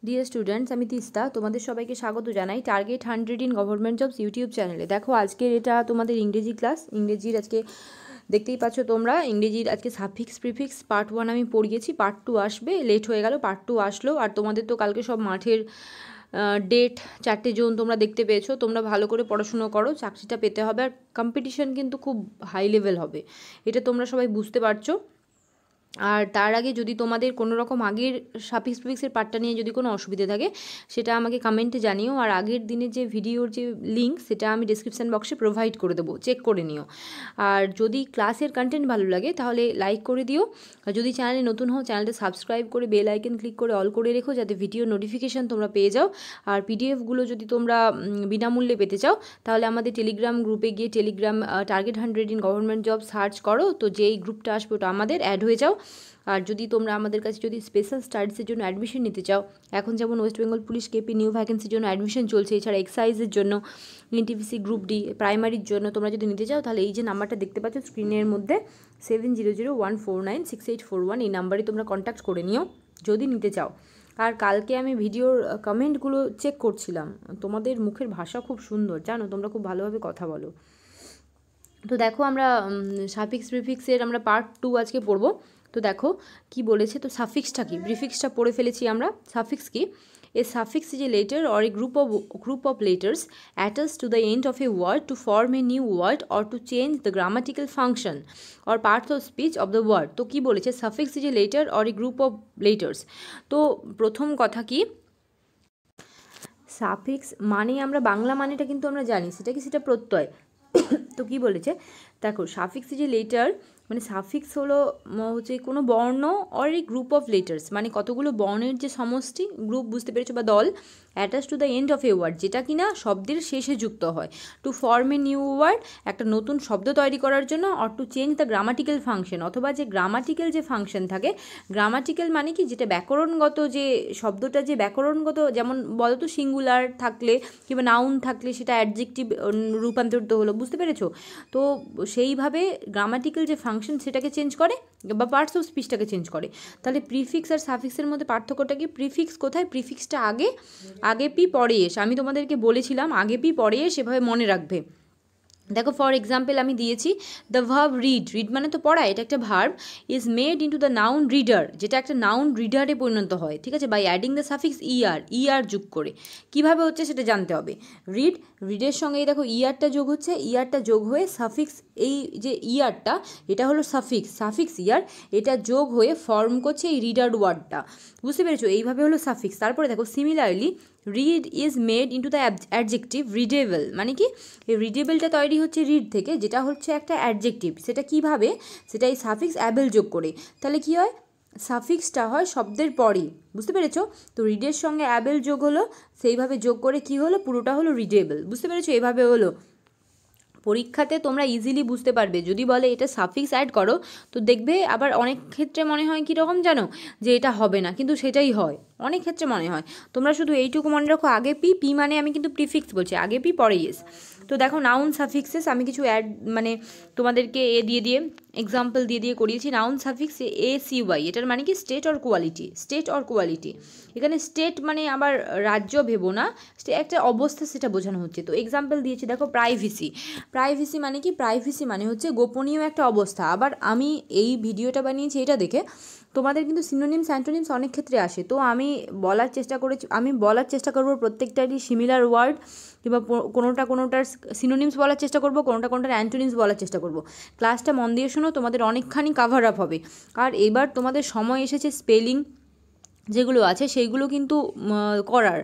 Dear students, আমি তিস্তা তোমাদের সবাইকে স্বাগত জানাই target 100 in government jobs YouTube চ্যানেলে। দেখো আজকের এটা তোমাদের ইংরেজি ক্লাস। ইংরেজির আজকে দেখতেই পাচ্ছ তোমরা, ইংরেজির আজকে সাফিক্স প্রিফিক্স পার্ট 1 আমি পড়িয়েছি, পার্ট 2 আসবে, লেট হয়ে গেল, পার্ট 2 আসলো। আর তোমাদের তো কালকে সব মাঠের ডেট 4টে জোন তোমরা দেখতে পেয়েছো। তোমরা ভালো করে পড়াশুনো করো, চাকরিটা পেতে হবে। আর কম্পিটিশন কিন্তু খুব হাই লেভেল হবে, এটা তোমরা সবাই বুঝতে পারছো। আর তার আগে যদি তোমাদের কোনো রকম আগের সাফিক্স প্রিফিক্সের পার্টটা নিয়ে যদি কোনো অসুবিধা থাকে সেটা আমাকে কমেন্টে জানিও। আর আগের দিনের যে ভিডিওর যে লিঙ্ক সেটা আমি ডিসক্রিপশান বক্সে প্রোভাইড করে দেবো, চেক করে নিও। আর যদি ক্লাসের কন্টেন্ট ভালো লাগে তাহলে লাইক করে দিও। আর যদি চ্যানেলে নতুন হও চ্যানেলটা সাবস্ক্রাইব করে বেল আইকন ক্লিক করে অল করে রেখো, যাতে ভিডিও নোটিফিকেশান তোমরা পেয়ে যাও। আর পিডিএফগুলো যদি তোমরা বিনামূল্যে পেতে চাও তাহলে আমাদের টেলিগ্রাম গ্রুপে গিয়ে Telegram target 100 in government job search করো, তো যেই গ্রুপটা আসবে ওটা আমাদের অ্যাড হয়ে যাও। আর যদি তোমরা আমাদের কাছে যদি স্পেশাল স্টাডিজের জন্য অ্যাডমিশন নিতে চাও, এখন যেমন West Bengal police KP new ভ্যাকেন্সির জন্য অ্যাডমিশন চলছে, এছাড়া এক্সাইজের জন্য, এনটিপিসি গ্রুপ ডি প্রাইমারির জন্য তোমরা যদি নিতে চাও তাহলে এই যে নাম্বারটা দেখতে পাচ্ছ স্ক্রিনের মধ্যে 7001496841, এই নাম্বারে তোমরা কন্ট্যাক্ট করে নিও যদি নিতে চাও। আর কালকে আমি ভিডিওর কমেন্টগুলো চেক করছিলাম, তোমাদের মুখের ভাষা খুব সুন্দর, জানো তোমরা খুব ভালোভাবে কথা বলো। তো দেখো আমরা সাফিক্স প্রিফিক্সের আমরা পার্ট 2 আজকে পড়বো। তো দেখো কি বলেছে, তো সাফিক্সটা কি, প্রিফিক্সটা পড়ে ফেলেছি আমরা। সাফিক্স কি? A suffix is a letter or a group of letters attached to the end of a word to form a new word or to change the grammatical function or parts of speech of the word. তো কি বলেছে, suffix is a letter or a group of letters। তো প্রথম কথা কি, suffix মানে আমরা বাংলা মানেটা কিন্তু আমরা জানি, সেটা কি, সেটা প্রত্যয়। তো কি বলেছে দেখো, সাফিক্স যে লেটার মানে সাফিক্স হলো হচ্ছে কোনো বর্ণ or a group of letters, মানে কতগুলো বর্ণের যে সমষ্টি, গ্রুপ বুঝতে পেরেছো, বা দল, attach to the end of a word, যেটা কিনা শব্দের শেষে যুক্ত হয়, to form a new word, একটা নতুন শব্দ তৈরি করার জন্য, or to change the grammatical function, অথবা যে গ্রামাটিক্যাল যে ফাংশন থাকে, গ্রামাটিক্যাল মানে কি, যেটা ব্যাকরণগত, যে শব্দটা যে ব্যাকরণগত, যেমন বলো তো সিঙ্গুলার থাকলে কিংবা নাউন থাকলে সেটা অ্যাডজেক্টিভ রূপান্তরিত হলো, বুঝতে পেরেছো। তো সেইভাবে গ্রামাটিক্যাল যে ফাংশন সেটাকে চেঞ্জ করে বা পার্টস অফ স্পিচটাকে চেঞ্জ করে। তাহলে প্রিফিক্স আর সাফিক্সের মধ্যে পার্থক্যটা কি, প্রিফিক্স কোথায়, প্রিফিক্সটা আগে, আগে পি পরে এস, আমি তোমাদেরকে বলেছিলাম আগে পি পরে এস, সেভাবে মনে রাখবে। দেখো ফর এক্সাম্পল আমি দিয়েছি দ্য ভার্ব রিড, রিড মানে তো পড়া, এটা একটা verb, is made into the noun reader, যেটা একটা নাউন রিডারে পরিণত হয়, ঠিক আছে, by adding the suffix ER, ER যোগ করে। কীভাবে হচ্ছে সেটা জানতে হবে। রিড, রিডের সঙ্গে এই দেখো ইআরটা যোগ হচ্ছে, ইআরটা যোগ হয়ে সাফিক্স, এই যে ইআরটা এটা হলো সাফিক্স, সাফিক্স ইআর, এটা যোগ হয়ে ফর্ম করছে এই রিডার ওয়ার্ডটা, বুঝতে পেরেছো, এইভাবে হলো সাফিক্স। তারপরে দেখো similarly read is made into the adjective readable, মানে কি, এই রিডেবলটা তৈরি হচ্ছে রিড থেকে, যেটা হচ্ছে একটা অ্যাডজেক্টিভ, সেটা কিভাবে, সেটা এই সাফিক্স অ্যাবেল যোগ করে। তাহলে কি হয়, সাফিক্সটা হয় শব্দের পরই, বুঝতে পেরেছো। তো রিডের সঙ্গে অ্যাবেল যোগ হলো, সেইভাবে যোগ করে কি হলো, পুরোটা হলো রিডেবল, বুঝতে পেরেছো, এইভাবে হলো। পরীক্ষাতে তোমরা ইজিলি বুঝতে পারবে, যদি বলে এটা সাফিক্স অ্যাড করো তো দেখবে, আবার অনেক ক্ষেত্রে মনে হয় কীরকম জানো, যে এটা হবে না, কিন্তু সেটাই হয়, অনেক ক্ষেত্রে মনে হয়। তোমরা শুধু এইটুকু মনে রাখো, আগে পি, পি মানে আমি কিন্তু প্রিফিক্স বলছি, আগে পি পরে ইয়েস। তো দেখো নাউন সাফিক্সেস আমি কিছু অ্যাড মানে তোমাদেরকে দিয়ে এক্সাম্পল দিয়ে করিয়েছি। Noun suffix A C Y, এটার মানে কি state or quality, state or quality. এখানে স্টেট মানে আবার রাজ্য ভেবো না, একটা অবস্থা সেটা বোঝানো হচ্ছে। তো এক্সাম্পল দিয়েছি দেখো প্রাইভেসি, প্রাইভেসি মানে কি, প্রাইভেসি মানে হচ্ছে গোপনীয় একটা অবস্থা। আবার আমি এই ভিডিওটা বানিয়েছি এটা দেখে তোমাদের কিন্তু সিনোনিমস অ্যান্টোনিমস অনেক ক্ষেত্রে আসে, তো আমি বলার চেষ্টা করব প্রত্যেকটারই সিমিলার ওয়ার্ড, কিংবা কোনোটার সিনোনিমস বলার চেষ্টা করব, কোনোটার অ্যান্টোনিমস বলার চেষ্টা করব। ক্লাসটা মন দিয়ে শোনো, তোমাদের অনেকখানি কাভার আপ হবে। আর এবার তোমাদের সময় এসেছে স্পেলিং যেগুলো আছে সেইগুলো কিন্তু করার,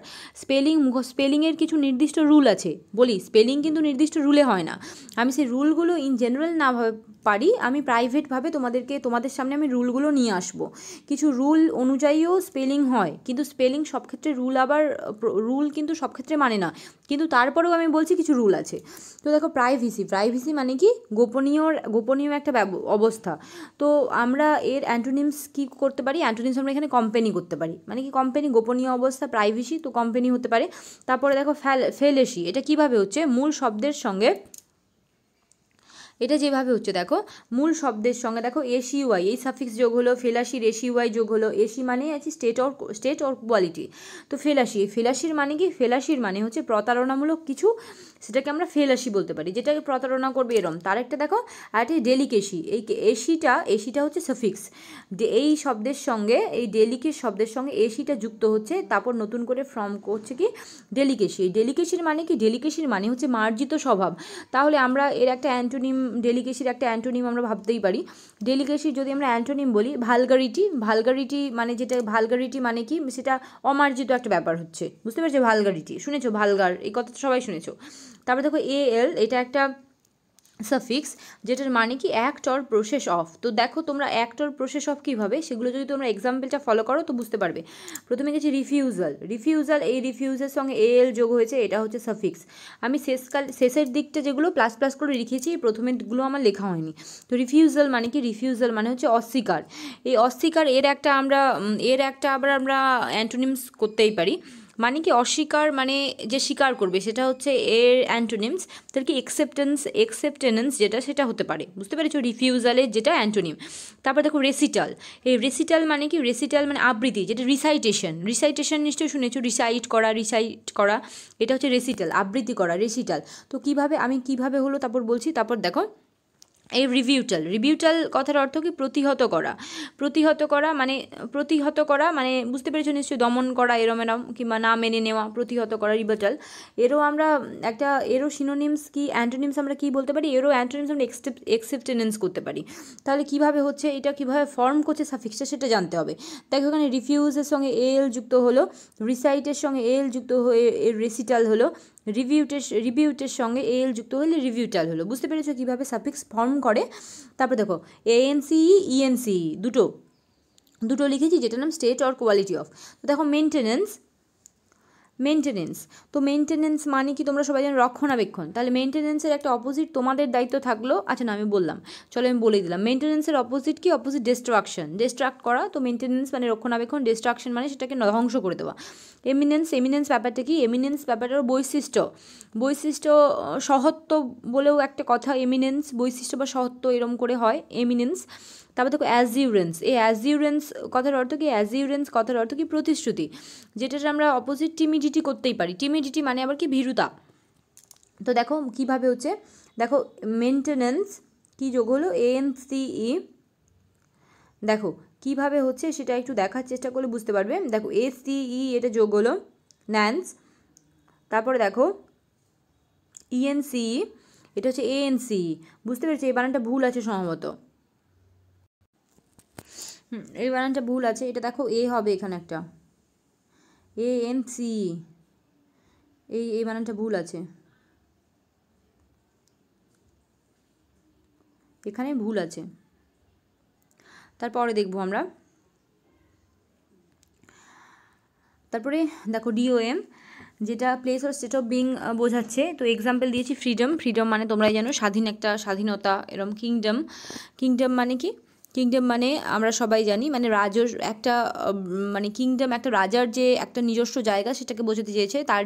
স্পেলিংয়ের কিছু নির্দিষ্ট রুল আছে, বলি স্পেলিং কিন্তু নির্দিষ্ট রুলে হয় না, আমি সেই রুলগুলো ইন জেনারেল না পারি, আমি প্রাইভেটভাবে তোমাদের সামনে আমি রুলগুলো নিয়ে আসব। কিছু রুল অনুযায়ীও স্পেলিং হয়, কিন্তু স্পেলিং সব ক্ষেত্রে রুল কিন্তু সব ক্ষেত্রে মানে না, কিন্তু তারপরেও আমি বলছি কিছু রুল আছে। তো দেখো প্রাইভেসি মানে কি, গোপনীয় একটা অবস্থা। তো আমরা এর অ্যান্টোনিমস কী করতে পারি, অ্যান্টোনিমস আমরা এখানে কোম্পানি করতে পারি, মানে কি কোম্পানি, গোপনীয় অবস্থা, প্রাইভেসি, তো কোম্পানি হতে পারে। তারপরে দেখো ফেলেসি, এটা কিভাবে হচ্ছে, মূল শব্দের সঙ্গে এটা যেভাবে হচ্ছে দেখো, মূল শব্দের সঙ্গে দেখো এসি ওয়াই, এই সাফিক্স যোগ হলো, ফেলাসির এসি ওয়াই যোগ হলো। এসি মানে আছে স্টেট অর কোয়ালিটি। তো ফেলাসি, ফেলাসির মানে কি? ফেলাসির মানে হচ্ছে প্রতারণামূলক কিছু, সেটাকে আমরা ফেলাসি বলতে পারি, যেটাকে প্রতারণা করবে এরম। তার একটা দেখো আর একটা ডেলিকেসি, এই এসিটা হচ্ছে সাফিক্স। এই শব্দের সঙ্গে, এই ডেলিকেট শব্দের সঙ্গে এসিটা যুক্ত হচ্ছে, তারপর নতুন করে ফর্ম করছে কি ডেলিকেসি। এই ডেলিকেসির মানে কি? ডেলিকেসির মানে হচ্ছে মার্জিত স্বভাব। তাহলে আমরা এর একটা অ্যান্টোনিম, ডেলিকেসির একটা অ্যান্টোনিম আমরা ভাবতেই পারি। ডেলিকেসির যদি আমরা অ্যান্টোনিম বলি, ভালগারিটি। ভালগারিটি মানে যেটা, ভালগারিটি মানে কি? সেটা অমার্জিত একটা ব্যাপার হচ্ছে, বুঝতে পারছো? ভালগারিটি শুনেছো? ভালগার এই কথা তো সবাই শুনেছো। তারপরে দেখো এল, এটা একটা সাফিক্স, যেটার মানে কি অ্যাক্ট অর প্রসেস অফ। তো দেখো তোমরা অ্যাক্ট অর প্রসেস অফ কীভাবে, সেগুলো যদি তোমরা এক্সাম্পলটা ফলো করো তো বুঝতে পারবে। প্রথমে গেছি রিফিউজাল। রিফিউজাল, এই রিফিউজের সঙ্গে এল যোগ হয়েছে, এটা হচ্ছে সাফিক্স। আমি শেষের দিকটা যেগুলো প্লাস প্লাস করে লিখেছি, প্রথমেরগুলো আমার লেখা হয়নি। তো রিফিউজাল মানে কি? রিফিউজাল মানে হচ্ছে অস্বীকার। এই অস্বীকার, এর একটা আবার আমরা অ্যান্টোনিমস করতেই পারি। মানে কি? অস্বীকার মানে যে স্বীকার করবে, সেটা হচ্ছে এর অ্যান্টোনিমস। তাহলে কি একসেপ্টেন্স যেটা, সেটা হতে পারে, বুঝতে পেরেছো? রিফিউজালের যেটা অ্যান্টোনিম। তারপর দেখো রেসিটাল। এই রেসিটাল মানে কি? রেসিটাল মানে আবৃত্তি, যেটা রিসাইটেশন নিশ্চয়ই শুনেছো, রিসাইট করা, এটা হচ্ছে রেসিটাল, আবৃত্তি করা, রেসিটাল। তো কিভাবে হলো তারপর বলছি। তারপর দেখো এই রিভিউটাল কথার অর্থ কি? প্রতিহত করা মানে বুঝতে পেরেছো নিশ্চয়ই, দমন করা, এরম কিংবা না মেনে নেওয়া, প্রতিহত করা, রিভিউটাল। এরও সিনোনিমস কি, অ্যান্টোনিমস আমরা কি বলতে পারি? এরও অ্যান্টোনিমস আমরা এক্সেপ্টেন্স করতে পারি। তাহলে কিভাবে হচ্ছে এটা, কিভাবে ফর্ম করছে সাফিক্সটা, সেটা জানতে হবে। দেখো এখানে রিফিউজের সঙ্গে এল যুক্ত হলো, রিসাইটের সঙ্গে এল যুক্ত হয়ে রেসিটাল হলো, রিভিউটের সঙ্গে এল যুক্ত হলে রিভিউটাল হলো। বুঝতে পেরেছো কীভাবে সাফিক্স ফর্ম করে? তারপর দেখো এএনসিই, ইএনসিই দুটো লিখেছি, যেটার নাম স্টেট অর কোয়ালিটি অফ। তো দেখো মেনটেনেন্স। তো মেনটেনেন্স মানে কি? তোমরা সবাই জানো রক্ষণাবেক্ষণ। তাহলে মেনটেনেন্সের একটা অপোজিট তোমাদের দায়িত্ব থাকলো। আচ্ছা না, আমি বললাম, চলো আমি বলে দিলাম। মেনটেনেন্সের অপোজিট কি? অপোজিট ডিস্ট্রাক্ট করা। তো মেনটেনেন্স মানে রক্ষণাবেক্ষণ, ডিস্ট্রাকশন মানে সেটাকে ধ্বংস করে দেওয়া। এমিনেন্স ব্যাপারটা কি? এমিনেন্স ব্যাপারটার বৈশিষ্ট্য সহত্ব বলেও একটা কথা, এমিনেন্স বৈশিষ্ট্য বা সহত্ব এরম করে হয় এমিনেন্স। তারপর দেখো অ্যাজিউরেন্স। এই অ্যাজিউরেন্স কথার অর্থ কি? অ্যাজিউরেন্স কথার অর্থ কি? প্রতিশ্রুতি, যেটার আমরা অপোজিট টিমিডিটি করতেই পারি। টিমিডিটি মানে আবার কি? ভীরুতা। তো দেখো কিভাবে হচ্ছে, দেখো মেনটেনেন্স কি যোগ হলো? এএনসিই। দেখো কিভাবে হচ্ছে সেটা একটু দেখার চেষ্টা করলে বুঝতে পারবে। দেখো এসিই, এটা যোগ হলো ন্যান্স। তারপরে দেখো ইএনসিই, এটা হচ্ছে এএনসিই। বুঝতে পেরেছি? এই বানানটা ভুল আছে সম্ভবত, এই বানানটা ভুল আছে। এটা দেখো এ হবে এখানে একটা, এএনসি, এই বানানটা ভুল আছে, এখানে ভুল আছে। তারপরে দেখবো আমরা। তারপরে দেখো ডিওএম, যেটা place or state of being বোঝাচ্ছে। তো এক্সাম্পল দিয়েছি ফ্রিডম মানে তোমরাই জানো স্বাধীনতা, এরম। কিংডম মানে কি? কিংডম মানে আমরা সবাই জানি, মানে একটা মানে কিংডম একটা রাজার যে একটা নিজস্ব জায়গা, সেটাকে বোঝাতে চেয়েছে। তার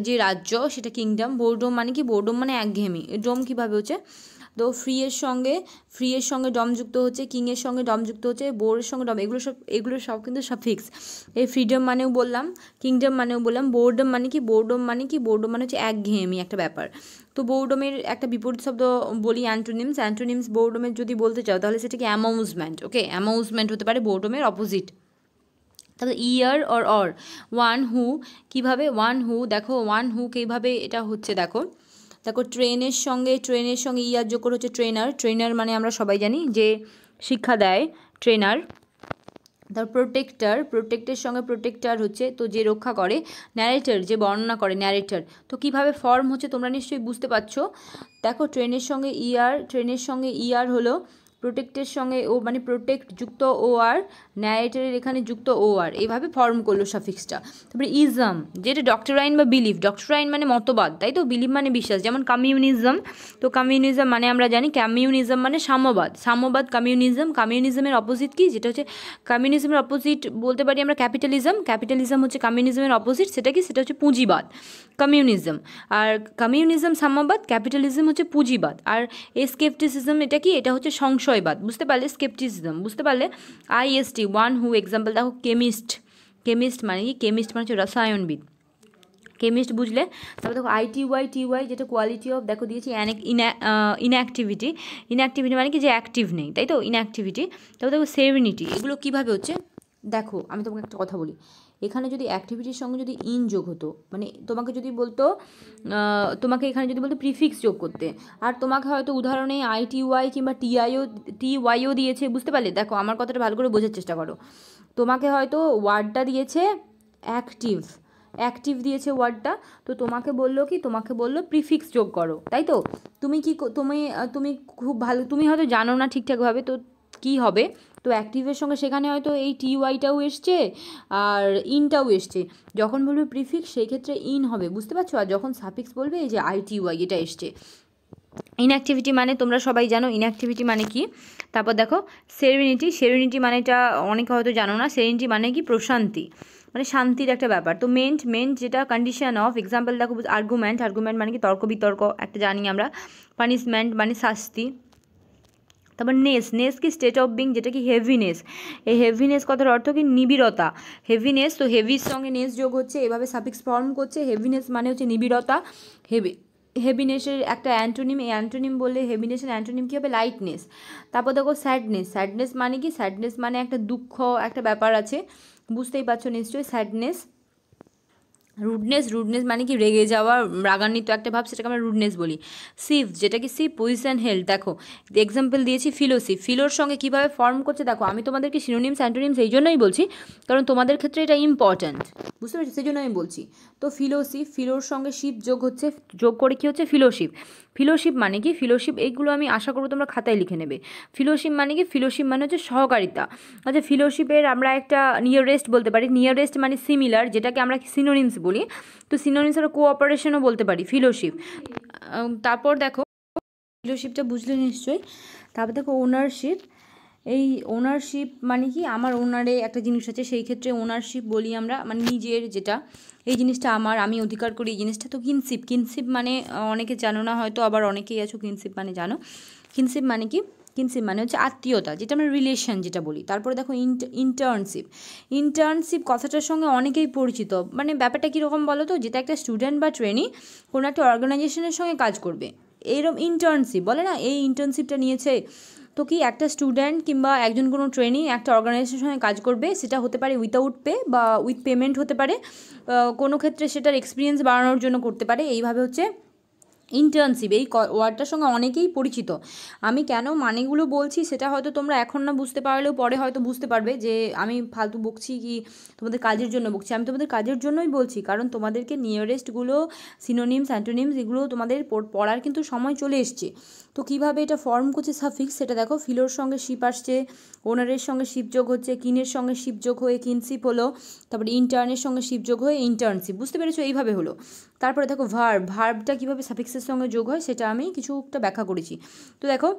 যে রাজ্য, সেটা কিংডম। বোরডম মানে কি? বোরডম মানে একঘেয়েমি। ডোম কীভাবে হচ্ছে? তো ফ্রি এর সঙ্গে ডম যুক্ত হচ্ছে, কিংয়ের সঙ্গে ডম যুক্ত হচ্ছে, বোরের সঙ্গে ডম, এগুলো সব কিন্তু সাফিক্স। এই ফ্রিডম মানেও বললাম, কিংডম মানেও বললাম। বোরডম মানে কি? বোরডম মানে হচ্ছে একঘেয়েমি একটা ব্যাপার। তো বোরডমের একটা বিপরীত শব্দ বলি, অ্যান্টোনিমস বোরডমের যদি বলতে চাও, তাহলে সেটা কি? অ্যামাউজমেন্ট। ওকে, অ্যামাউজমেন্ট হতে পারে বোরডমের অপোজিট। তাহলে ইয়ার অর ওয়ান হু, কীভাবে? দেখো ওয়ান হু কীভাবে এটা হচ্ছে, দেখো ট্রেনের সঙ্গে ইয়ার যোগ করে হচ্ছে ট্রেনার মানে আমরা সবাই জানি যে শিক্ষা দেয়, ট্রেনার। তার প্রোটেক্টের সঙ্গে প্রোটেক্টার হচ্ছে তো যে রক্ষা করে, ন্যারেটর যে বর্ণনা করে, ন্যারেটর। তো কিভাবে ফর্ম হচ্ছে তোমরা নিশ্চয়ই বুঝতে পারছো। দেখো ট্রেনের সঙ্গে ইয়ার হলো প্রোটেক্টের সঙ্গে ও মানে প্রোটেক্ট যুক্ত ও আর, ন্যারেটরের এখানে যুক্ত ও আর, এইভাবে ফর্ম করলো সাফিক্সটা। তারপরে ইজম, যেটা ডক্টরাইন বা বিলিফ, ডক্টরাইন মানে মতবাদ, তাই তো, বিলিফ মানে বিশ্বাস, যেমন কমিউনিজম। তো কমিউনিজম মানে আমরা জানি কমিউনিজম মানে সাম্যবাদ, সাম্যবাদ কমিউনিজম। কমিউনিজমের অপোজিট কি, যেটা হচ্ছে কমিউনিজমের অপোজিট বলতে পারি আমরা ক্যাপিটালিজম। ক্যাপিটালিজম হচ্ছে কমিউনিজমের অপোজিট, সেটা কি, সেটা হচ্ছে পুঁজিবাদ, কমিউনিজম। আর কমিউনিজম সাম্যবাদ, ক্যাপিটালিজম হচ্ছে পুঁজিবাদ। আর স্কেপটিসিজম এটা কি, এটা হচ্ছে সংশয়বাদ, বুঝতে পারলে, স্কেপটিসিজম বুঝতে পারলে। আইএসটি, ওয়ান হু, এক্সাম্পল দেখো কেমিস্ট, কেমিস্ট মানে কি, কেমিস্ট মানে হচ্ছে রসায়নবিদ, কেমিস্ট বুঝলে। তারপর দেখো আইটিওয়াই, টিওয়াই যেটা কোয়ালিটি অফ, দেখো দিয়েছি ইনঅ্যাক্টিভিটি, ইনঅ্যাক্টিভিটি মানে কি যে অ্যাক্টিভ নেই, তাই তো, ইনঅ্যাক্টিভিটি। তারপর দেখো সেরেনিটি, এগুলো কীভাবে হচ্ছে, দেখো আমি তোমাকে একটা কথা বলি, এখানে যদি অ্যাক্টিভিটির সঙ্গে যদি ইন যোগ হতো, মানে তোমাকে যদি বলতো, তোমাকে এখানে যদি বলতো প্রিফিক্স যোগ করতে, আর তোমাকে হয়তো উদাহরণে আইটিওয়াই কিংবা টিওয়াইও দিয়েছে, বুঝতে পারলে। দেখো আমার কথাটা ভালো করে বোঝার চেষ্টা করো, তোমাকে হয়তো ওয়ার্ডটা দিয়েছে অ্যাক্টিভ, অ্যাক্টিভ দিয়েছে ওয়ার্ডটা, তো তোমাকে বললো কি, তোমাকে বললো প্রিফিক্স যোগ করো, তাই তো। তুমি কি তুমি খুব ভালো, তুমি হয়তো জানো না ঠিকঠাকভাবে, তো কি হবে, তো অ্যাক্টিভের সঙ্গে সেখানে হয়তো এই টিওয়াইটাও এসছে আর ইনটাও এসছে, যখন বলবে প্রিফিক্স সেই ক্ষেত্রে ইন হবে, বুঝতে পারছো। আর যখন সাফিক্স বলবে এই যে আইটিওয়াই এটা এসছে। ইনঅ্যাক্টিভিটি মানে তোমরা সবাই জানো ইনঅ্যাক্টিভিটি মানে কি। তারপর দেখো সেরেনিটি, সেরেনিটি মানেটা অনেকে হয়তো জানো না, সেরেনিটি মানে কি প্রশান্তি, মানে শান্তির একটা ব্যাপার। তো মেন্ট যেটা কন্ডিশন অফ, এক্সাম্পল দেখো আর্গুমেন্ট, আর্গুমেন্ট মানে কি তর্ক বিতর্ক, একটা জানি আমরা। পানিশমেন্ট মানে শাস্তি। তারপর নেস কি স্টেট অফ বিং, যেটা কি হেভিনেস, এই হেভিনেস কথার অর্থ কি নিবিড়তা, হেভিনেস, তো হেভির সঙ্গে নেস যোগ হচ্ছে, এভাবে সাফিক্স ফর্ম করছে। হেভিনেস মানে হচ্ছে নিবিড়তা, হেভিনেসের একটা অ্যান্টোনিম, এই অ্যান্টোনিম বললে হেভিনেসের অ্যান্টোনিম কী হবে, লাইটনেস। তারপর দেখো স্যাডনেস, স্যাডনেস মানে কি, স্যাডনেস মানে একটা দুঃখ, একটা ব্যাপার আছে, বুঝতেই পারছো নিশ্চয়ই, স্যাডনেস। রুডনেস মানে কি রেগে যাওয়া, রাগান্বিত একটা ভাব, সেটাকে আমরা রুডনেস বলি। সিভ, যেটা কি সি পজিশন হেল্ড, দেখো এক্সাম্পল দিয়েছি ফিলোসিফ, ফিলোর সঙ্গে কীভাবে ফর্ম করছে দেখো, আমি তোমাদেরকে সিনোনিমস অ্যান্টোনিমস এই জন্যই বলছি কারণ তোমাদের ক্ষেত্রে এটা ইম্পর্ট্যান্ট, বুঝতে পারছি, সেই জন্য আমি বলছি। তো ফিলোসিফ, ফিলোর সঙ্গে শিপ যোগ হচ্ছে, যোগ করে কি হচ্ছে ফিলোশিপ। ফিলোশিপ মানে কি, ফিলোশিপ এইগুলো আমি আশা করবো তোমরা খাতায় লিখে নেবে। ফিলোশিপ মানে কি, ফিলোশিপ মানে হচ্ছে সহকারিতা। আচ্ছা ফিলোশিপের আমরা একটা নিয়ারেস্ট বলতে পারি, নিয়ারেস্ট মানে সিমিলার, যেটাকে আমরা সিনোনিমস বলি। তো সিনোনিমস আমরা কোঅপারেশনও বলতে পারি ফিলোশিপ। তারপর দেখো ফিলোশিপটা বুঝলে নিশ্চয়ই। তারপর দেখো ওনারশিপ, এই ওনারশিপ মানে কি, আমার ওনারে একটা জিনিস আছে, সেই ক্ষেত্রে ওনারশিপ বলি আমরা, মানে নিজের যেটা, এই জিনিসটা আমার, আমি অধিকার করি এই জিনিসটা। তো কিনশিপ, কিনশিপ মানে অনেকে জানো না হয়তো, আবার অনেকেই আছো কিনশিপ মানে জানো। কিনশিপ মানে কি, কিনশিপ মানে হচ্ছে আত্মীয়তা, যেটা আমরা রিলেশন যেটা বলি। তারপরে দেখো ইন্টার্নশিপ, ইন্টার্নশিপ কথাটার সঙ্গে অনেকেই পরিচিত, মানে ব্যাপারটা কীরকম বলো তো, যেটা একটা স্টুডেন্ট বা ট্রেনি কোনো একটা অর্গানাইজেশনের সঙ্গে কাজ করবে, এইরকম ইন্টার্নশিপ বলে না, এই ইন্টার্নশিপটা নিয়েছে। তো কি একটা স্টুডেন্ট কিংবা একজন কোনো ট্রেনি একটা অর্গানাইজেশনের সঙ্গে কাজ করবে, সেটা হতে পারে উইথাউট পে বা উইথ পেমেন্ট হতে পারে, কোনো ক্ষেত্রে সেটার এক্সপিরিয়েন্স বাড়ানোর জন্য করতে পারে, এইভাবে হচ্ছে ইন্টার্নশিপ। এই ওয়ার্ডটার সঙ্গে অনেকেই পরিচিত। আমি কেন মানেগুলো বলছি সেটা হয়তো তোমরা এখন না বুঝতে পারলেও পরে হয়তো বুঝতে পারবে যে আমি ফালতু বকছি কি তোমাদের কাজের জন্য বকছি। আমি তোমাদের কাজের জন্যই বলছি, কারণ তোমাদেরকে নিয়ারেস্টগুলো, সিনোনিমস অ্যান্টোনিমস এগুলো তোমাদের পড়ার কিন্তু সময় চলে এসছে। তো কীভাবে এটা ফর্ম করছে সাফিক্স সেটা দেখো, ফিলোর সঙ্গে শিপ আসছে, ওনারের সঙ্গে শিপ যোগ হচ্ছে, কিনের সঙ্গে শিপ যোগ হয়ে কিনশিপ হলো, তারপরে ইন্টার্নের সঙ্গে শিপ যোগ হয়ে ইন্টার্নশিপ, বুঝতে পেরেছো, এইভাবে হলো। তারপরে দেখো ভার্বটা কীভাবে সাফিক্সের সঙ্গে যোগ হয় সেটা আমি কিছুটা ব্যাখ্যা করেছি। তো দেখো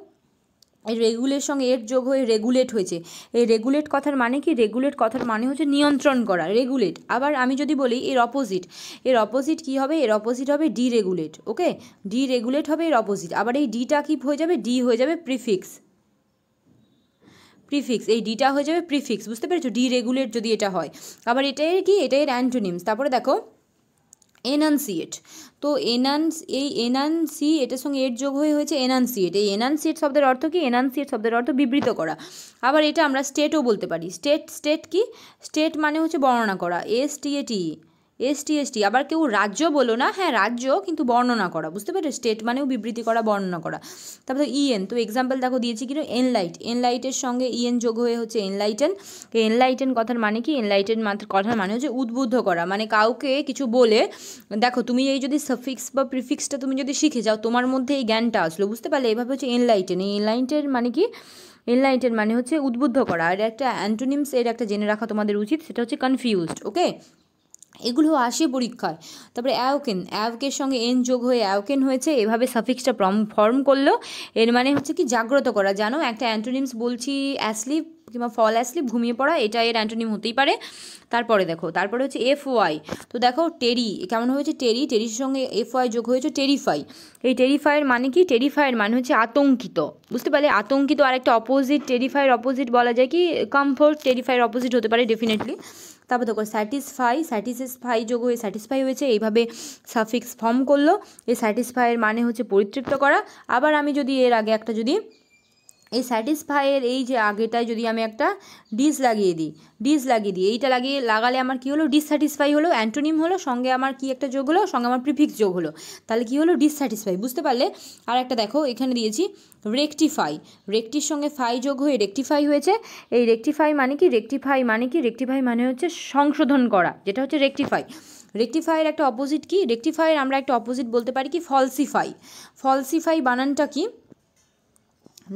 এই রেগুলের সঙ্গে এর যোগ হয়ে রেগুলেট হয়েছে। এই রেগুলেট কথার মানে কি, রেগুলেট কথার মানে হচ্ছে নিয়ন্ত্রণ করা, রেগুলেট। আবার আমি যদি বলি এর অপোজিট, এর অপোজিট কী হবে, এর অপোজিট হবে ডিরেগুলেট, ওকে, ডিরেগুলেট হবে এর অপোজিট। আবার এই ডিটা কী হয়ে যাবে, ডি হয়ে যাবে প্রিফিক্স, প্রিফিক্স, এই ডিটা হয়ে যাবে প্রিফিক্স, বুঝতে পেরেছো, ডিরেগুলেট যদি এটা হয়। আবার এটাই কি, এটা এর অ্যান্টোনিমস। তারপরে দেখো এনান্সিয়েট, তো এই এনান্সি এটার সঙ্গে এর যোগ হয়ে হয়েছে এনান্সিয়েট। এই এনান্সিয়েট শব্দের অর্থ কি, এনান্সিয়েট শব্দের অর্থ বিবৃত করা। আবার এটা আমরা স্টেটও বলতে পারি, স্টেট কি, স্টেট মানে হচ্ছে বর্ণনা করা, এসটি। আবার কেউ রাজ্য বলো না, হ্যাঁ রাজ্য, কিন্তু বর্ণনা করা, বুঝতে পারছো, স্টেট মানেও বিবৃতি করা, বর্ণনা করা। তারপরে ইএন, তো এক্সাম্পল দেখো দিয়েছি কিন্তু এনলাইটের সঙ্গে ইএন যোগ হয়ে হচ্ছে এনলাইটেন। এনলাইটেন কথার মানে কি, এনলাইটেন কথার মানে হচ্ছে উদ্বুদ্ধ করা, মানে কাউকে কিছু বলে, দেখো তুমি এই যদি সাফিক্স বা প্রিফিক্সটা তুমি যদি শিখে যাও তোমার মধ্যে এই জ্ঞানটা আসলো, বুঝতে পারলে, এভাবে হচ্ছে এনলাইটেন। এই এনলাইটেন মানে কি, এনলাইটেন মানে হচ্ছে উদ্বুদ্ধ করা। আর একটা অ্যান্টোনিমস এর একটা জেনে রাখা তোমাদের উচিত, সেটা হচ্ছে কনফিউজড। ওকে, এগুলো আসে পরীক্ষায়। তারপরে অ্যাওকেন, অ্যাওকের সঙ্গে এন যোগ হয়ে অ্যাওকেন হয়েছে, এভাবে সাফিক্সটা ফর্ম করলো। এর মানে হচ্ছে কি জাগ্রত করা। জানো একটা অ্যান্টোনিমস বলছি অ্যাসলিপ কিংবা ফল অ্যাসলিপ, ঘুমিয়ে পড়া, এটা এর অ্যান্টোনিম হতেই পারে। তারপরে দেখো, তারপরে হচ্ছে এফ ওয়াই। তো দেখো টেরি কেমন হয়েছে, টেরির সঙ্গে এফ ওয়াই যোগ হয়েছে টেরিফাই। এই টেরিফাইয়ের মানে কি, টেরিফাইয়ের মানে হচ্ছে আতঙ্কিত, বুঝতে পারলে? আতঙ্কিত। আর একটা অপোজিট, টেরিফাইয়ের অপোজিট বলা যায় কি কমফোর্ট, টেরিফাইয়ের অপোজিট হতে পারে ডেফিনেটলি। তারপর দেখো স্যাটিসফাই যোগ হয়ে স্যাটিসফাই হয়েছে, এইভাবে সাফিক্স ফর্ম করলো। এই স্যাটিসফাইয়ের মানে হচ্ছে পরিতৃপ্ত করা। আবার আমি যদি এর আগে একটা যদি এই স্যাটিসফাইয়ের এই যে আগেটায় যদি আমি একটা ডিস লাগিয়ে দিই, এইটা লাগালে আমার কী হলো, ডিসস্যাটিসফাই হলো, অ্যান্টোনিম হলো, সঙ্গে আমার কি একটা যোগ হলো, সঙ্গে আমার প্রিফিক্স যোগ হলো, তাহলে কী হলো, ডিসস্যাটিসফাই, বুঝতে পারলে? আর একটা দেখো এখানে দিয়েছি রেকটিফাই, রেকটির সঙ্গে ফাই যোগ হয়ে রেকটিফাই হয়েছে। এই রেকটিফাই মানে কি, রেকটিফাই মানে হচ্ছে সংশোধন করা, যেটা হচ্ছে রেকটিফাই। রেকটিফাইয়ের একটা অপোজিট কি, রেকটিফাইয়ের আমরা একটা অপোজিট বলতে পারি কি ফলসিফাই বানানটা কি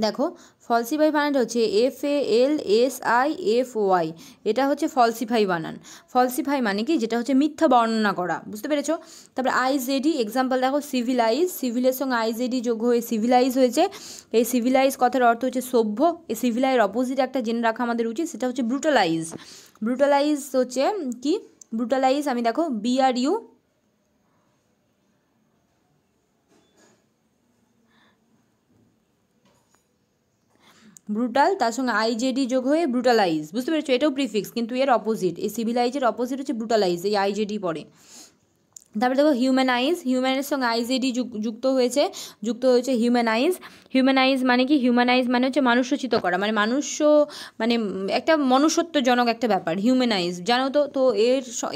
দেখো, ফলসিফাই বানানটা হচ্ছে FALSIFY, এটা হচ্ছে ফলসিফাই বানান। ফলসিফাই মানে কি, যেটা হচ্ছে মিথ্যা বর্ণনা করা, বুঝতে পেরেছো? তারপরে আইজেডি, এক্সাম্পল দেখো সিভিলের সঙ্গে আইজেডি যোগ হয়ে সিভিলাইজ হয়েছে। এই সিভিলাইজ কথার অর্থ হচ্ছে সভ্য। এই সিভিলাইয়ের অপোজিট একটা জেনে রাখা আমাদের উচিত, সেটা হচ্ছে ব্রুটালাইজ হচ্ছে কি, ব্রুটালাইজ আমি দেখো ব্রুটাল, তার সঙ্গে আইজেডি যোগ হয়ে ব্রুটালাইজ, বুঝতে পেরেছো? এটাও প্রিফিক্স, কিন্তু এর অপোজিট। এই সিভিলাইজের অপোজিট হচ্ছে ব্রুটালাইজ, এই আইজেডি পড়ে। তারপরে দেখো হিউম্যানের সঙ্গে আইজেডি যুক্ত হয়েছে হিউম্যানাইজ মানে কি, হিউম্যানাইজ মানে হচ্ছে মানুষ্যচিত করা, মানে মানে একটা মনুষ্যত্বজনক একটা ব্যাপার হিউম্যানাইজ, জানো তো? তো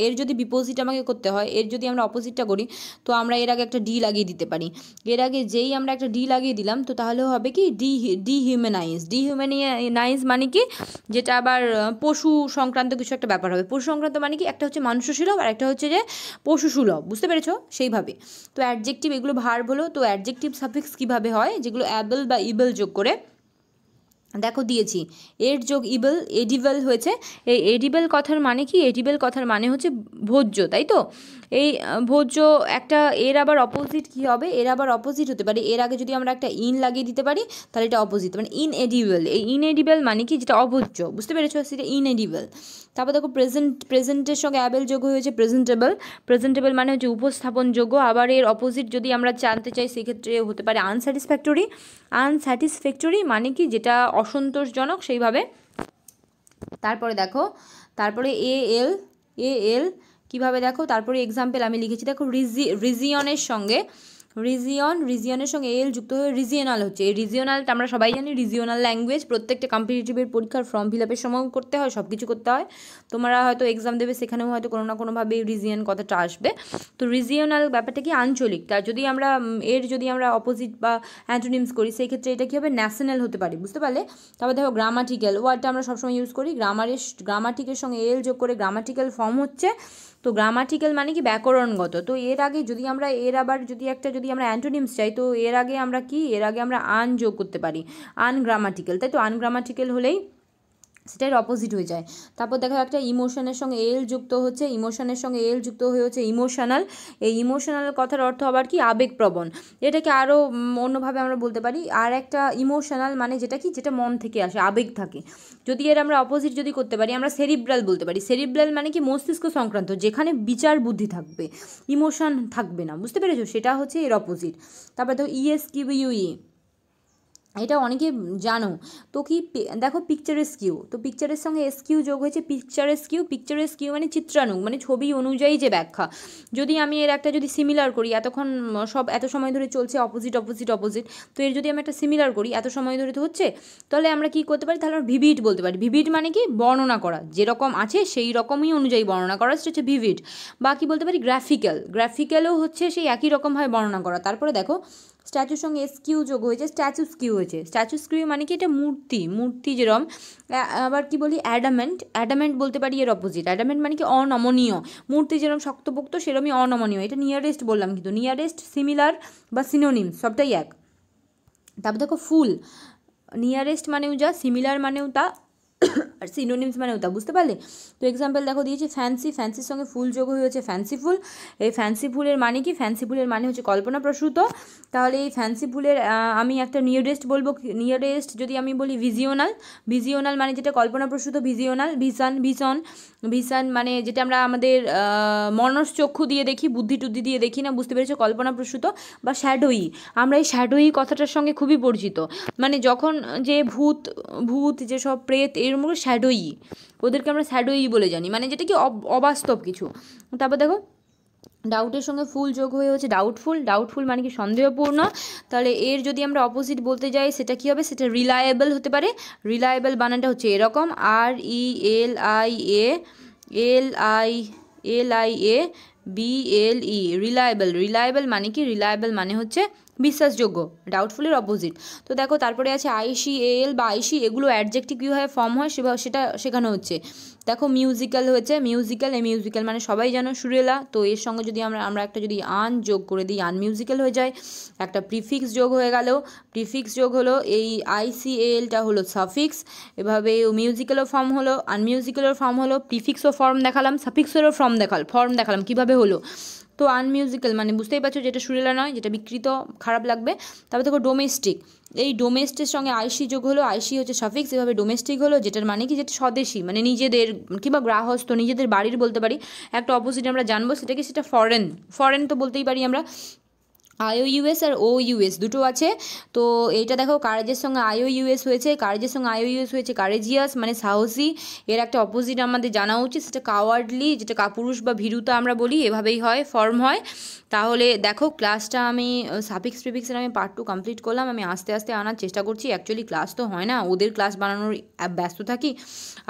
এর যদি বিপোজিট আমাকে করতে হয়, এর যদি আমরা অপোজিটটা করি, তো আমরা এর আগে একটা ডি লাগিয়ে দিতে পারি। এর আগে যেই আমরা একটা ডি লাগিয়ে দিলাম, তো তাহলে হবে কি ডিহিউম্যানাইজ মানে কি, যেটা আবার পশু সংক্রান্ত কিছু একটা ব্যাপার হবে। পশু সংক্রান্ত মানে কি, একটা হচ্ছে মানুষসুলভ আর একটা হচ্ছে যে পশুসুলভ, বুঝতে পেরেছো? সেইভাবে। তো অ্যাডজেক্টিভ, এগুলো ভার্ব হলো। তো অ্যাডজেক্টিভ সাফিক্স কীভাবে হয়, যেগুলো অ্যাবল বা ইবল যোগ করে, দেখো দিয়েছি এর যোগ এডিবল হয়েছে। এই এডিবল কথার মানে কি, এডিবল কথার মানে হচ্ছে ভোজ্য, তাই তো? এই ভোজ্য একটা, এর আবার অপোজিট কী হবে, এর আবার অপোজিট হতে পারে। এর আগে যদি আমরা একটা ইন লাগিয়ে দিতে পারি, তাহলে এটা অপোজিট, মানে ইনএডিবল। এই ইনএডিবল মানে কি, যেটা অভোজ্য, বুঝতে পেরেছো? সেটা ইনএডিবল। তারপর দেখো প্রেজেন্টের সঙ্গে অ্যাবেল যোগ হয়েছে প্রেজেন্টেবল মানে হচ্ছে উপস্থাপনযোগ্য। আবার এর অপোজিট যদি আমরা জানতে চাই, সেক্ষেত্রে হতে পারে আনস্যাটিসফ্যাক্টরি মানে কি, যেটা অসন্তোষজনক, সেইভাবে। তারপরে দেখো, তারপরে এল কীভাবে, দেখো তারপরে এক্সাম্পল আমি লিখেছি, দেখো রিজিয়নের সঙ্গে এল যুক্ত হয়ে রিজিওনাল হচ্ছে। এই রিজিওনালটা আমরা সবাই জানি, রিজিওনাল ল্যাঙ্গুয়েজ প্রত্যেকটা কম্পিটিটিভের পরীক্ষার ফর্ম ফিল আপের সময় করতে হয়, সব কিছু করতে হয়। তোমরা হয়তো এক্সাম দেবে, সেখানেও হয়তো কোনো না কোনোভাবে রিজিয়ন কথাটা আসবে। তো রিজিওনাল ব্যাপারটা কি, আঞ্চলিক। তার যদি আমরা যদি আমরা অপোজিট বা অ্যান্টোনিমস করি, সেই ক্ষেত্রে এটা কী হবে, ন্যাশনাল হতে পারে, বুঝতে পারলে? তারপর দেখো গ্রামাটিক্যাল ওয়ার্ডটা আমরা সবসময় ইউজ করি, গ্রামাটিকের সঙ্গে এল যোগ করে গ্রামাটিক্যাল ফর্ম হচ্ছে। তো গ্রামাটিক্যাল মানে কি, ব্যাকরণগত। তো এর আগে যদি আমরা যদি আমরা অ্যান্টোনিমস চাই, তো এর আগে আমরা আন যোগ করতে পারি, আনগ্রামাটিক্যাল, তাই তো? আনগ্রামাটিক্যাল হলেই সেটার অপোজিট হয়ে যায়। তারপর দেখো একটা ইমোশনের সঙ্গে এল যুক্ত হচ্ছে ইমোশনাল। এই ইমোশনাল কথার অর্থ আবার কি, আবেগপ্রবণ। এটাকে আরও অন্যভাবে আমরা বলতে পারি, আর একটা ইমোশনাল মানে যেটা মন থেকে আসে, আবেগ থাকে। যদি এর আমরা অপোজিট যদি করতে পারি, আমরা সেরিব্রাল বলতে পারি। সেরিব্রাল মানে কি, মস্তিষ্ক সংক্রান্ত, যেখানে বিচার বুদ্ধি থাকবে, ইমোশন থাকবে না, বুঝতে পেরেছো? সেটা হচ্ছে এর অপোজিট। তারপর তো ESQUE, এটা অনেকে জানো তো কি, দেখো পিকচারেস্কিউ, তো পিকচারের সঙ্গে এসকিউ যোগ হয়েছে পিকচারেস্কিউ মানে চিত্রাণু, মানে ছবি অনুযায়ী যে ব্যাখ্যা। যদি আমি এর একটা যদি সিমিলার করি, এত সময় ধরে চলছে অপোজিট, তো এর যদি আমি একটা সিমিলার করি, এত সময় ধরে তো হচ্ছে, তাহলে আমরা কি করতে পারি, তাহলে আমরা ভিভিড বলতে পারি। ভিভিড মানে কি, বর্ণনা করা, যেরকম আছে সেই রকমই অনুযায়ী বর্ণনা করা, সেটা হচ্ছে ভিভিড। বা কি বলতে পারি, গ্রাফিক্যালও হচ্ছে সেই একই রকমভাবে বর্ণনা করা। তারপরে দেখো স্ট্যাচুর সঙ্গে এসকিউ যোগ হয়েছে, স্ট্যাচু স্কিউ মানে কি, এটা মূর্তি যেরকম। আবার কি বলি, অ্যাডামেন্ট বলতে পারি এর অপোজিট। অ্যাডামেন্ট মানে কি, অনমনীয়। মূর্তি যেরকম শক্তপোক্ত, সেরকমই অনমনীয়। এটা নিয়ারেস্ট বললাম, কিন্তু নিয়ারেস্ট, সিমিলার বা সিনোনিম সবটাই এক। তারপর দেখো নিয়ারেস্ট মানেও যা, সিমিলার মানেও তা, আর সিনোনিমস মানেও তা, বুঝতে পারলে? তো এক্সাম্পল দেখো দিয়েছি ফ্যান্সি, ফ্যান্সির সঙ্গে ফুল যোগ হয়ে হচ্ছে ফ্যান্সিফুল। এই ফ্যান্সিফুলের মানে কি? ফ্যান্সিফুলের মানে হচ্ছে কল্পনাপ্রসূত। তাহলে এই ফ্যান্সিফুলের আমি একটা নিয়ারেস্ট বলবো, নিয়ারেস্ট যদি আমি বলি ভিজিওনাল, ভিজিওনাল মানে যেটা কল্পনাপ্রসূত, ভিজিওনাল। ভিশন, ভীষণ, ভীষণ মানে যেটা আমরা আমাদের মনশ্চক্ষু দিয়ে দেখি, বুদ্ধি টুদ্ধি দিয়ে দেখি না, বুঝতে পেরেছো? কল্পনাপ্রসূত। বা শ্যাডোয়ি, আমরা এই শ্যাডোয়ি কথাটার সঙ্গে খুবই পরিচিত, মানে যখন যে ভূত ভূত যেসব প্রেত এরকম শ্যাডোয়ি, ওদেরকে আমরা শ্যাডোয়ি বলে জানি, মানে যেটা কি অবাস্তব কিছু। তারপর দেখো ডাউটের সঙ্গে ফুল যোগ হয়ে হচ্ছে ডাউটফুল, ডাউটফুল মানে কি? সন্দেহপূর্ণ। তাহলে এর যদি আমরা অপোজিট বলতে যাই সেটা কি হবে? সেটা রিলায়েবল হতে পারে। রিলায়েবল বানানটা হচ্ছে এরকম, RELIA, LIABLE, রিলায়েবল। রিলায়েবল মানে কি? রিলায়েবল মানে হচ্ছে বিশ্বাসযোগ্য, ডাউটফুলের অপোজিট। তো দেখো তারপরে আছে ICAL বা আইসি, এগুলো অ্যাডজেক্টিভ কীভাবে ফর্ম হয় সেটা শেখানো হচ্ছে। দেখো মিউজিক্যাল হয়েছে, মিউজিক্যাল, এই মিউজিক্যাল মানে সবাই জানো সুরেলা, তো এর সঙ্গে যদি আমরা একটা যদি আন যোগ করে দিই, আনমিউজিক্যাল হয়ে যায়। একটা প্রিফিক্স যোগ হয়ে গেল, প্রিফিক্স যোগ হলো, এই ICALটা হলো সাফিক্স, এভাবে মিউজিক্যালও ফর্ম হলো, আনমিউজিক্যালও ফর্ম হলো, প্রিফিক্সও ফর্ম দেখালাম, সাফিক্সেরও ফর্ম দেখালাম কীভাবে হলো। তো আনমিউজিক্যাল মানে বুঝতেই পারছো যেটা সুরেলা নয়, যেটা বিকৃত, খারাপ লাগবে। তারপর দেখো ডোমেস্টিক, এই ডোমেস্টের সঙ্গে আইসি যোগ হলো, আইসি হচ্ছে সাফিক্স, এভাবে ডোমেস্টিক হলো, যেটার মানে কি? যেটা স্বদেশী, মানে নিজেদের কিংবা গ্রাহস্থ, নিজেদের বাড়ির বলতে পারি। একটা অপোজিট আমরা জানবো, সেটা কি? সেটা ফরেন, ফরেন তো বলতেই পারি আমরা। IOUS আর OUS দুটো আছে। তো এইটা দেখো কারেজের সঙ্গে IOUS হয়েছে, কারেজের সঙ্গে IOUS হয়েছে কারেজিয়াস মানে সাহসী। এর একটা অপোজিট আমাদের জানা উচিত, সেটা কাওয়ার্ডলি, যেটা কাপুরুষ বা ভীরুতা আমরা বলি, এভাবেই হয়, ফর্ম হয়। তাহলে দেখো ক্লাসটা আমি সাফিক্স প্রিফিক্সের আমি পার্ট 2 কমপ্লিট করলাম, আমি আস্তে আস্তে আনার চেষ্টা করছি। অ্যাকচুয়ালি ক্লাস তো হয় না, ওদের ক্লাস বানানোর ব্যস্ত থাকি।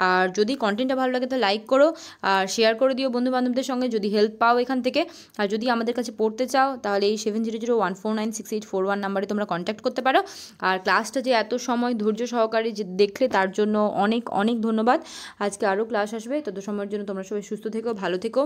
আর যদি কন্টেন্টটা ভালো লাগে তো লাইক করো, আর শেয়ার করে দিও বন্ধুবান্ধবদের সঙ্গে যদি হেল্প পাও এখান থেকে। আর যদি আমাদের কাছে পড়তে চাও তাহলে এই 7001496841 নাম্বারে তোমরা কন্ট্যাক্ট করতে পারো। আর ক্লাসটা যে এত সময় ধৈর্য সহকারে যে দেখলে তার জন্য অনেক অনেক ধন্যবাদ। আজকে আরও ক্লাস আসবে, তত সময়ের জন্য তোমরা সবাই সুস্থ থেকো, ভালো থেকো।